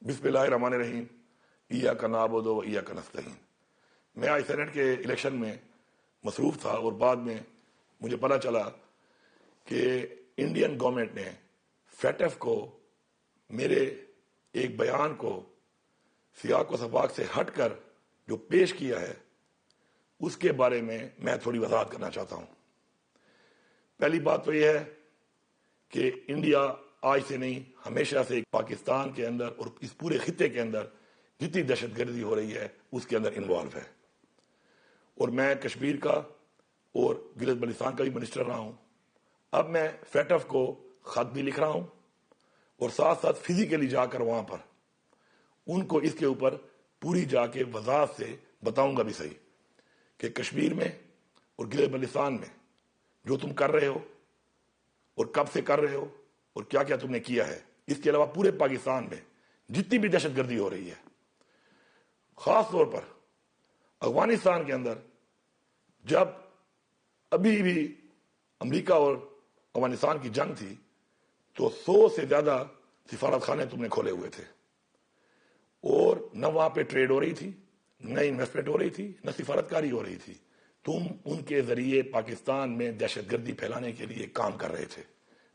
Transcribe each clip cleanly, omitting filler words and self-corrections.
بسم اللہ الرحمن الرحیم ایاک نعبد و ایاک نستعین۔ میں آج سینٹ کے الیکشن میں مصروف تھا اور بعد میں مجھے پتہ چلا کہ انڈین گورنمنٹ نے فیٹف کو میرے ایک بیان کو سیاق و سباق سے ہٹ کر جو پیش کیا ہے اس کے بارے میں تھوڑی وضاحت کرنا چاہتا ہوں۔ پہلی بات تو یہ ہے کہ انڈیا آج سے نہیں ہمیشہ سے پاکستان کے اندر اور اس پورے خطے کے اندر جتنی دہشت گردی ہو رہی ہے اس کے اندر انوالو ہے، اور میں کشمیر کا اور گلگت بلتستان کا بھی منسٹر رہا ہوں۔ اب میں فیٹف کو خط بھی لکھ رہا ہوں اور ساتھ ساتھ فزیکلی جا کر وہاں پر ان کو اس کے اوپر پوری جا کے وضاحت سے بتاؤں گا بھی صحیح کہ کشمیر میں اور گلگت بلتستان میں جو تم کر رہے ہو اور کب سے کر رہے ہو اور کیا کیا تم نے کیا ہے، اس کے علاوہ پورے پاکستان میں جتنی بھی دہشت گردی ہو رہی ہے، خاص طور پر افغانستان کے اندر جب ابھی بھی امریکہ اور افغانستان کی جنگ تھی تو 100 سے زیادہ سفارت خانے تم نے کھولے ہوئے تھے، اور نہ وہاں پہ ٹریڈ ہو رہی تھی، نہ انویسٹمنٹ ہو رہی تھی، نہ سفارتکاری ہو رہی تھی۔ تم ان کے ذریعے پاکستان میں دہشت گردی پھیلانے کے لیے کام کر رہے تھے۔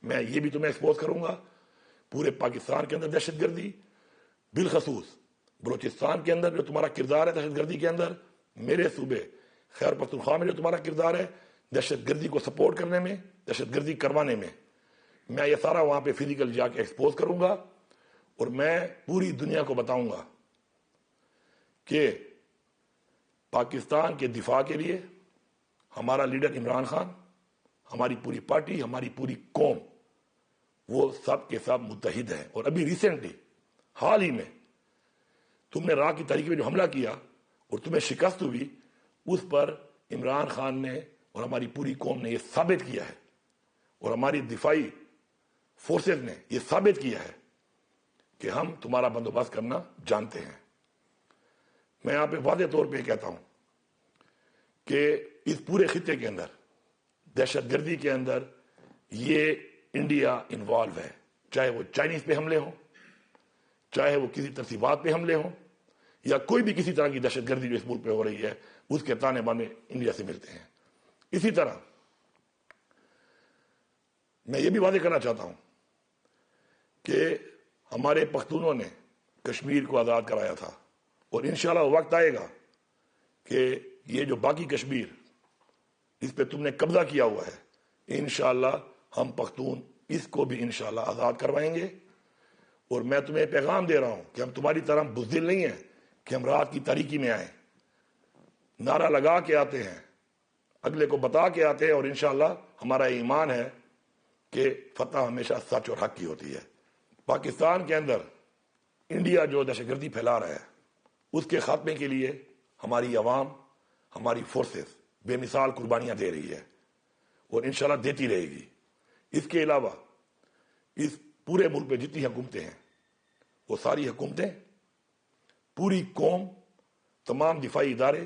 میں یہ بھی تمہیں ایکسپوز کروں گا، پورے پاکستان کے اندر دہشت گردی، بالخصوص بلوچستان کے اندر جو تمہارا کردار ہے دہشت گردی کے اندر، میرے صوبے خیبر پختونخوا میں جو تمہارا کردار ہے دہشت گردی کو سپورٹ کرنے میں، دہشت گردی کروانے میں، میں یہ سارا وہاں پہ فزیکل جا کے ایکسپوز کروں گا، اور میں پوری دنیا کو بتاؤں گا کہ پاکستان کے دفاع کے لیے ہمارا لیڈر عمران خان، ہماری پوری پارٹی، ہماری پوری قوم، وہ سب کے سب متحد ہیں۔ اور ابھی ریسنٹلی حال ہی میں تم نے راہ کی تاریخ میں جو حملہ کیا اور تمہیں شکست ہوئی، اس پر عمران خان نے اور ہماری پوری قوم نے یہ ثابت کیا ہے، اور ہماری دفاعی فورسز نے یہ ثابت کیا ہے کہ ہم تمہارا بندوبست کرنا جانتے ہیں۔ میں یہاں پہ واضح طور پہ کہتا ہوں کہ اس پورے خطے کے اندر دہشت گردی کے اندر یہ انڈیا انوالو ہے، چاہے وہ چائنیز پہ حملے ہوں، چاہے وہ کسی تنصیبات پہ حملے ہوں، یا کوئی بھی کسی طرح کی دہشت گردی جو اس ملک پہ ہو رہی ہے اس کے تانے بانے انڈیا سے ملتے ہیں۔ اسی طرح میں یہ بھی واضح کرنا چاہتا ہوں کہ ہمارے پختونوں نے کشمیر کو آزاد کرایا تھا، اور انشاءاللہ وقت آئے گا کہ یہ جو باقی کشمیر اس پہ تم نے قبضہ کیا ہوا ہے، انشاءاللہ ہم پختون اس کو بھی انشاءاللہ آزاد کروائیں گے۔ اور میں تمہیں پیغام دے رہا ہوں کہ ہم تمہاری طرح بزدل نہیں ہیں کہ ہم رات کی تاریکی میں آئیں، نعرہ لگا کے آتے ہیں، اگلے کو بتا کے آتے ہیں، اور انشاءاللہ ہمارا ایمان ہے کہ فتح ہمیشہ سچ اور حق کی ہوتی ہے۔ پاکستان کے اندر انڈیا جو دہشت گردی پھیلا رہا ہے اس کے خاتمے کے لیے ہماری عوام، ہماری فورسز بے مثال قربانیاں دے رہی ہے، اور انشاءاللہ دیتی رہے گی۔ اس کے علاوہ اس پورے ملک میں جتنی حکومتیں ہیں وہ ساری حکومتیں، پوری قوم، تمام دفاعی ادارے،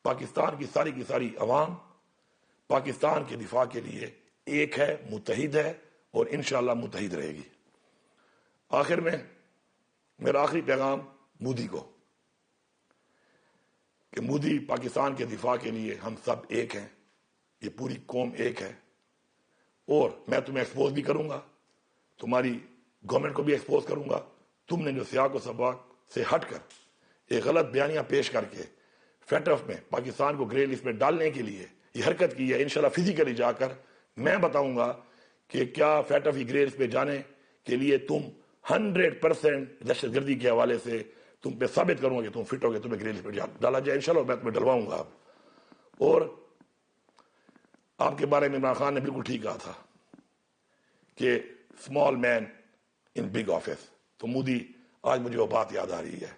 پاکستان کی ساری عوام پاکستان کے دفاع کے لیے ایک ہے، متحد ہے، اور انشاءاللہ متحد رہے گی۔ آخر میں میرا آخری پیغام مودی کو، کہ مودی پاکستان کے دفاع کے لیے ہم سب ایک ہیں، یہ پوری قوم ایک ہے، اور میں تمہیں ایکسپوز بھی کروں گا، تمہاری گورنمنٹ کو بھی ایکسپوز کروں گا۔ تم نے جو سیاق و سباق سے ہٹ کر ایک غلط بیانیاں پیش کر کے فیٹف میں پاکستان کو گرے لسٹ میں ڈالنے کے لیے یہ حرکت کی ہے، انشاءاللہ فزیکلی جا کر میں بتاؤں گا کہ کیا فیٹف کی گرے لسٹ پہ جانے کے لیے تم 100% دہشت گردی کے حوالے سے تم پہ ثابت کروں گا کہ تم فٹ ہو گے، تمہیں گرے لسٹ پہ ڈالا جائے، انشاءاللہ میں تمہیں ڈلواؤں گا۔ اور آپ کے بارے میں عمران خان نے بالکل ٹھیک کہا تھا کہ small man in big office, تو مودی آج مجھے وہ بات یاد آ رہی ہے۔